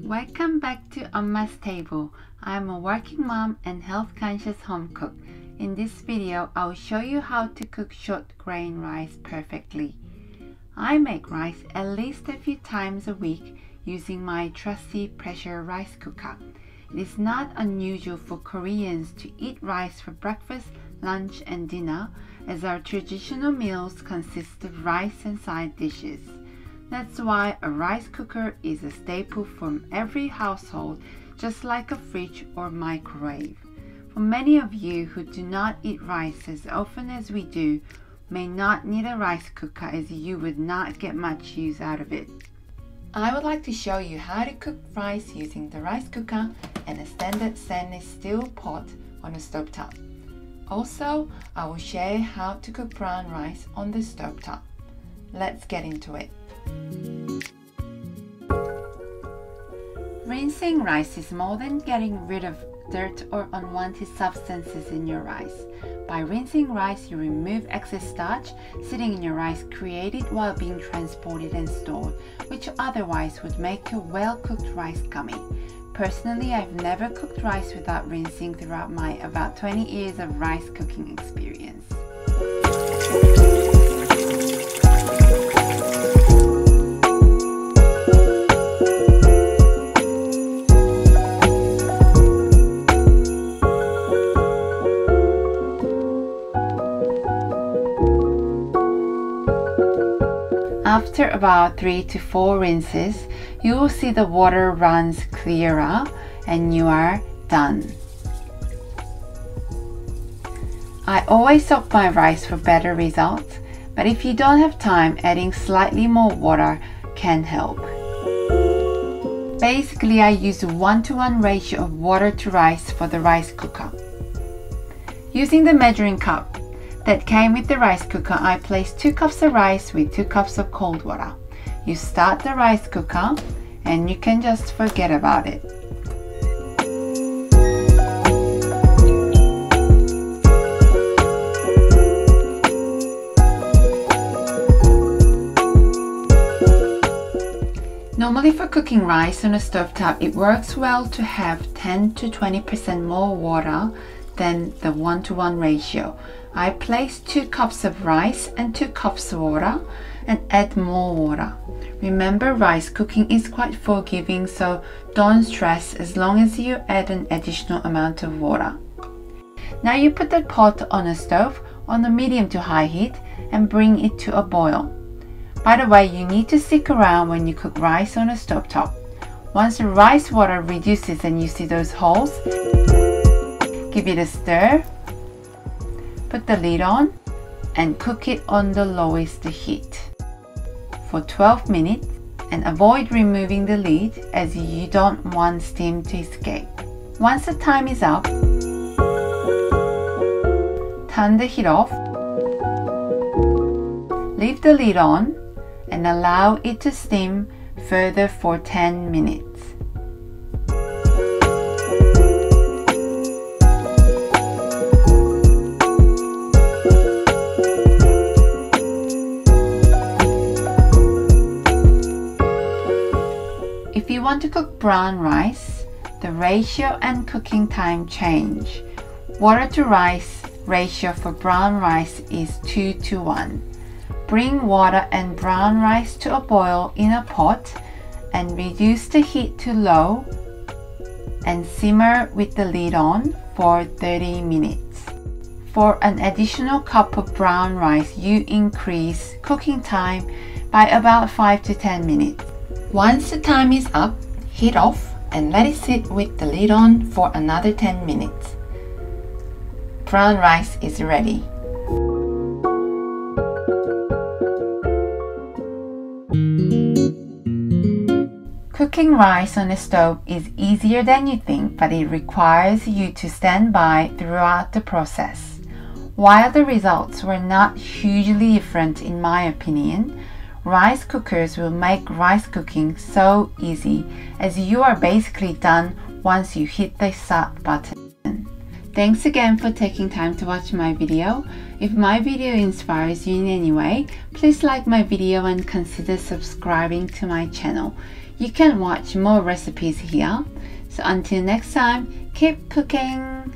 Welcome back to Omma's Table. I'm a working mom and health-conscious home cook. In this video, I'll show you how to cook short grain rice perfectly. I make rice at least a few times a week using my trusty pressure rice cooker. It is not unusual for Koreans to eat rice for breakfast, lunch, and dinner, as our traditional meals consist of rice and side dishes. That's why a rice cooker is a staple from every household, just like a fridge or microwave. For many of you who do not eat rice as often as we do, may not need a rice cooker as you would not get much use out of it. I would like to show you how to cook rice using the rice cooker and a standard stainless steel pot on a stovetop. Also, I will share how to cook brown rice on the stovetop. Let's get into it. Rinsing rice is more than getting rid of dirt or unwanted substances in your rice. By rinsing rice, you remove excess starch sitting in your rice created while being transported and stored, which otherwise would make your well-cooked rice gummy. Personally, I've never cooked rice without rinsing throughout my about 20 years of rice cooking experience. After about 3 to 4 rinses, you will see the water runs clearer and you are done. I always soak my rice for better results, but if you don't have time, adding slightly more water can help. Basically, I use a 1-to-1 ratio of water to rice for the rice cooker. Using the measuring cup that came with the rice cooker, I placed 2 cups of rice with 2 cups of cold water. You start the rice cooker and you can just forget about it. Normally for cooking rice on a stovetop, it works well to have 10 to 20% more water than the 1-to-1 ratio. I place 2 cups of rice and 2 cups of water and add more water. Remember, rice cooking is quite forgiving, so don't stress as long as you add an additional amount of water. Now you put the pot on a stove on a medium to high heat and bring it to a boil. By the way, you need to stick around when you cook rice on a stovetop. Once the rice water reduces and you see those holes, give it a stir, put the lid on, and cook it on the lowest heat for 12 minutes and avoid removing the lid as you don't want steam to escape. Once the time is up, turn the heat off, leave the lid on, and allow it to steam further for 10 minutes. If you want to cook brown rice, the ratio and cooking time change. Water to rice ratio for brown rice is 2-to-1. Bring water and brown rice to a boil in a pot and reduce the heat to low and simmer with the lid on for 30 minutes. For an additional cup of brown rice, you increase cooking time by about 5 to 10 minutes. Once the time is up, heat off and let it sit with the lid on for another 10 minutes. Brown rice is ready. Cooking rice on a stove is easier than you think, but it requires you to stand by throughout the process. While the results were not hugely different in my opinion, rice cookers will make rice cooking so easy, as you are basically done once you hit the start button. Thanks again for taking time to watch my video. If my video inspires you in any way, please like my video and consider subscribing to my channel. You can watch more recipes here. So until next time, keep cooking!